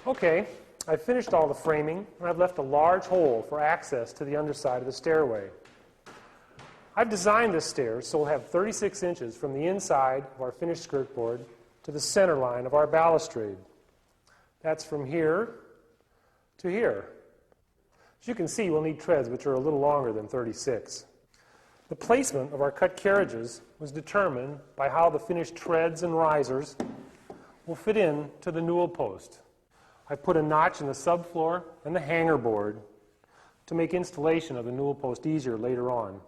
Okay, I've finished all the framing, and I've left a large hole for access to the underside of the stairway. I've designed this stairs so we'll have 36 inches from the inside of our finished skirt board to the center line of our balustrade. That's from here to here. As you can see, we'll need treads which are a little longer than 36. The placement of our cut carriages was determined by how the finished treads and risers will fit in to the newel post. I've put a notch in the subfloor and the hanger board to make installation of the newel post easier later on.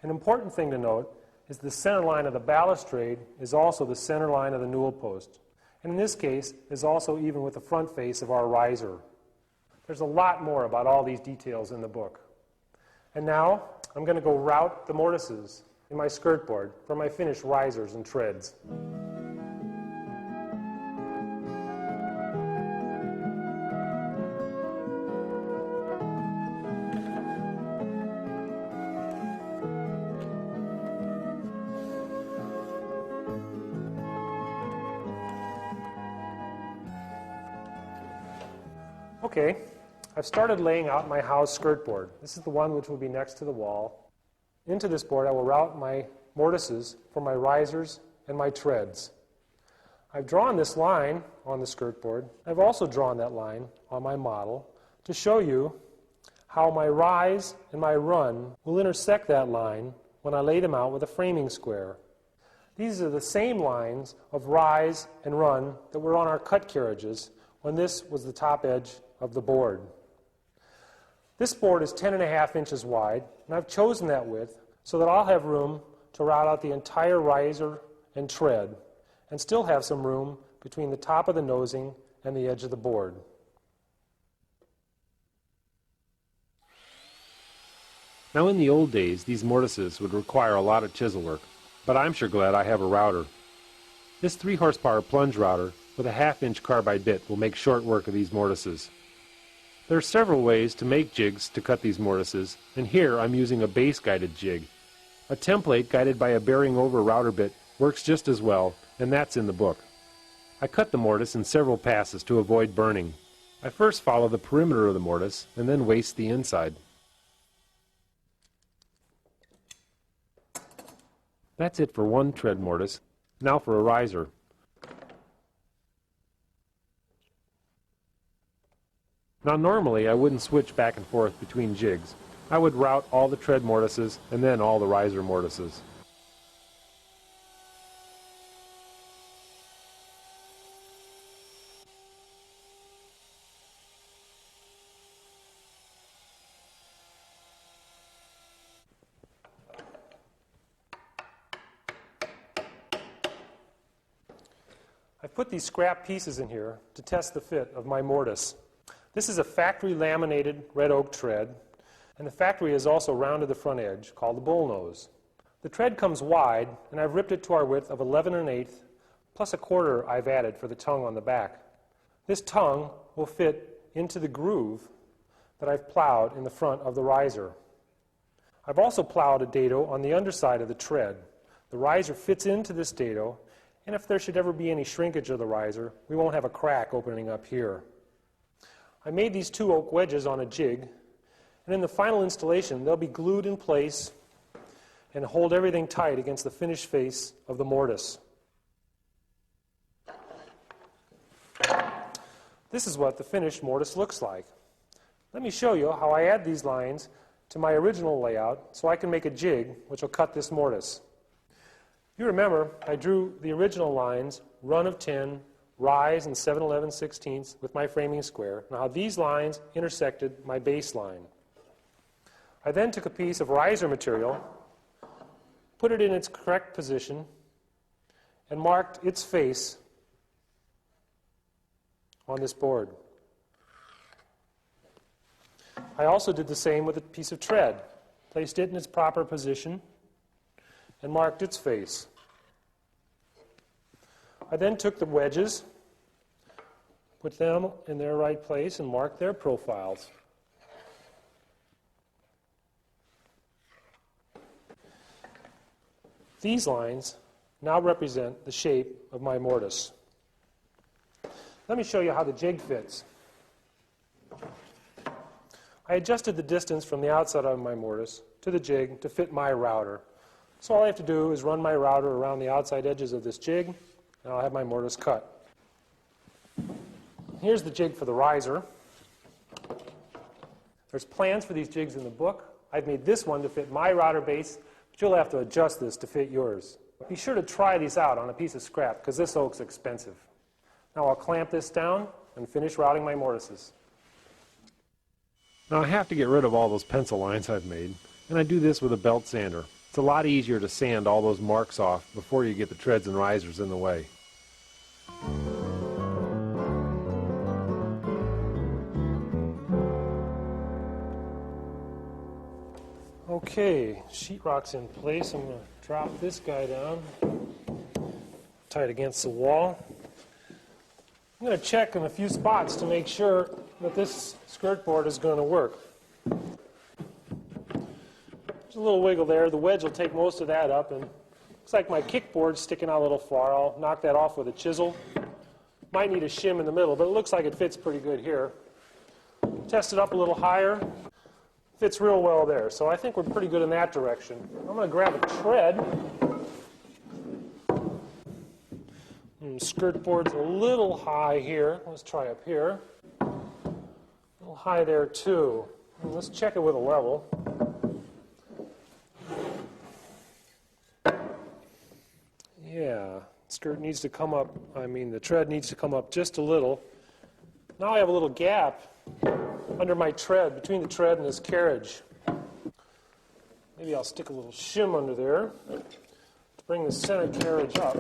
An important thing to note is the center line of the balustrade is also the center line of the newel post, and in this case is also even with the front face of our riser. There's a lot more about all these details in the book. And now I'm going to go route the mortises in my skirt board for my finished risers and treads. Okay, I've started laying out my house skirt board. This is the one which will be next to the wall. Into this board I will route my mortises for my risers and my treads. I've drawn this line on the skirt board. I've also drawn that line on my model to show you how my rise and my run will intersect that line when I lay them out with a framing square. These are the same lines of rise and run that were on our cut carriages when this was the top edge of the board. This board is 10.5 inches wide, and I've chosen that width so that I'll have room to route out the entire riser and tread, and still have some room between the top of the nosing and the edge of the board. Now in the old days, these mortises would require a lot of chisel work, but I'm sure glad I have a router. This 3 horsepower plunge router with a 1/2 inch carbide bit will make short work of these mortises. There are several ways to make jigs to cut these mortises, and here I'm using a base guided jig. A template guided by a bearing over router bit works just as well, and that's in the book. I cut the mortise in several passes to avoid burning. I first follow the perimeter of the mortise and then waste the inside. That's it for one tread mortise. Now for a riser. Now normally I wouldn't switch back and forth between jigs. I would route all the tread mortises and then all the riser mortises. I've put these scrap pieces in here to test the fit of my mortise. This is a factory laminated red oak tread, and the factory has also rounded the front edge, called the bullnose. The tread comes wide, and I've ripped it to our width of 11 1/8, plus a quarter I've added for the tongue on the back. This tongue will fit into the groove that I've plowed in the front of the riser. I've also plowed a dado on the underside of the tread. The riser fits into this dado, and if there should ever be any shrinkage of the riser, we won't have a crack opening up here. I made these 2 oak wedges on a jig, and in the final installation they'll be glued in place and hold everything tight against the finished face of the mortise. This is what the finished mortise looks like. Let me show you how I add these lines to my original layout so I can make a jig which will cut this mortise. You remember I drew the original lines, run of 10, rise and 7/11/16 with my framing square. Now these lines intersected my baseline. I then took a piece of riser material, put it in its correct position, and marked its face on this board. I also did the same with a piece of tread, placed it in its proper position, and marked its face. I then took the wedges, put them in their right place, and marked their profiles. These lines now represent the shape of my mortise. Let me show you how the jig fits. I adjusted the distance from the outside of my mortise to the jig to fit my router. So all I have to do is run my router around the outside edges of this jig, and I'll have my mortise cut. Here's the jig for the riser. There's plans for these jigs in the book. I've made this one to fit my router base, but you'll have to adjust this to fit yours. Be sure to try these out on a piece of scrap, because this oak's expensive. Now I'll clamp this down and finish routing my mortises. Now I have to get rid of all those pencil lines I've made, and I do this with a belt sander. It's a lot easier to sand all those marks off before you get the treads and risers in the way. Okay, sheetrock's in place. I'm going to drop this guy down, tie it against the wall. I'm going to check in a few spots to make sure that this skirt board is going to work. There's a little wiggle there. The wedge will take most of that up, and looks like my kickboard's sticking out a little far. I'll knock that off with a chisel. Might need a shim in the middle, but it looks like it fits pretty good here. Test it up a little higher. Fits real well there, so I think we're pretty good in that direction. I'm going to grab a tread. Skirt board's a little high here. Let's try up here. A little high there too. And let's check it with a level. Yeah, skirt needs to come up, the tread needs to come up just a little. Now I have a little gap under my tread, between the tread and this carriage. Maybe I'll stick a little shim under there to bring the center carriage up.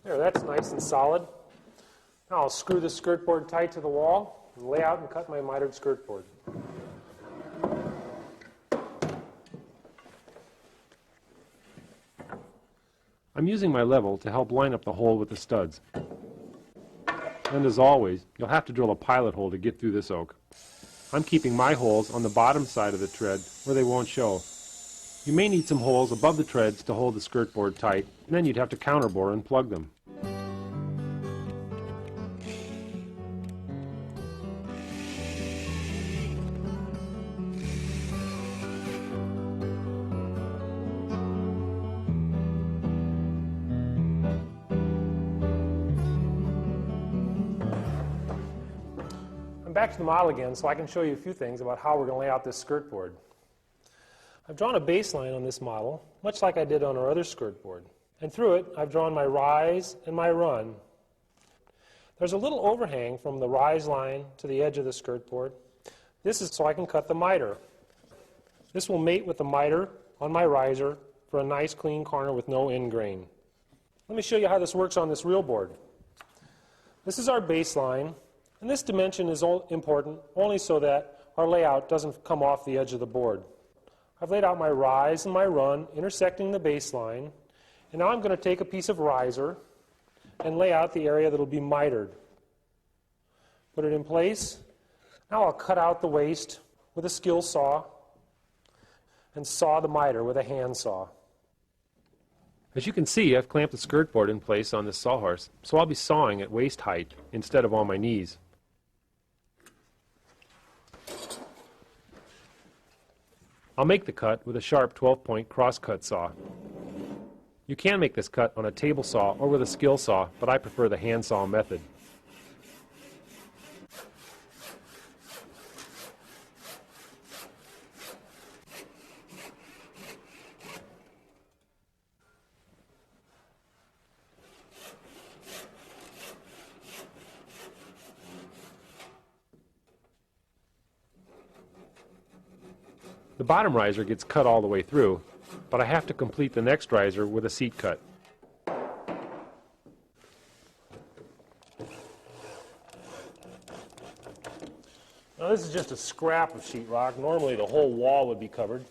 There, that's nice and solid. Now I'll screw the skirt board tight to the wall and lay out and cut my mitered skirt board. I'm using my level to help line up the hole with the studs. And as always, you'll have to drill a pilot hole to get through this oak. I'm keeping my holes on the bottom side of the tread where they won't show. You may need some holes above the treads to hold the skirt board tight, and then you'd have to counterbore and plug them. Back to the model again so I can show you a few things about how we're going to lay out this skirt board. I've drawn a baseline on this model, much like I did on our other skirt board. And through it, I've drawn my rise and my run. There's a little overhang from the rise line to the edge of the skirt board. This is so I can cut the miter. This will mate with the miter on my riser for a nice clean corner with no end grain. Let me show you how this works on this real board. This is our baseline. And this dimension is important only so that our layout doesn't come off the edge of the board. I've laid out my rise and my run intersecting the baseline, and now I'm going to take a piece of riser and lay out the area that will be mitered. Put it in place. Now I'll cut out the waist with a skill saw and saw the miter with a hand saw. As you can see, I've clamped the skirt board in place on this sawhorse, so I'll be sawing at waist height instead of on my knees. I'll make the cut with a sharp 12-point cross-cut saw. You can make this cut on a table saw or with a skill saw, but I prefer the hand saw method. The bottom riser gets cut all the way through, but I have to complete the next riser with a seat cut. Now this is just a scrap of sheetrock. Normally the whole wall would be covered.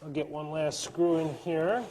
I'll get one last screw in here.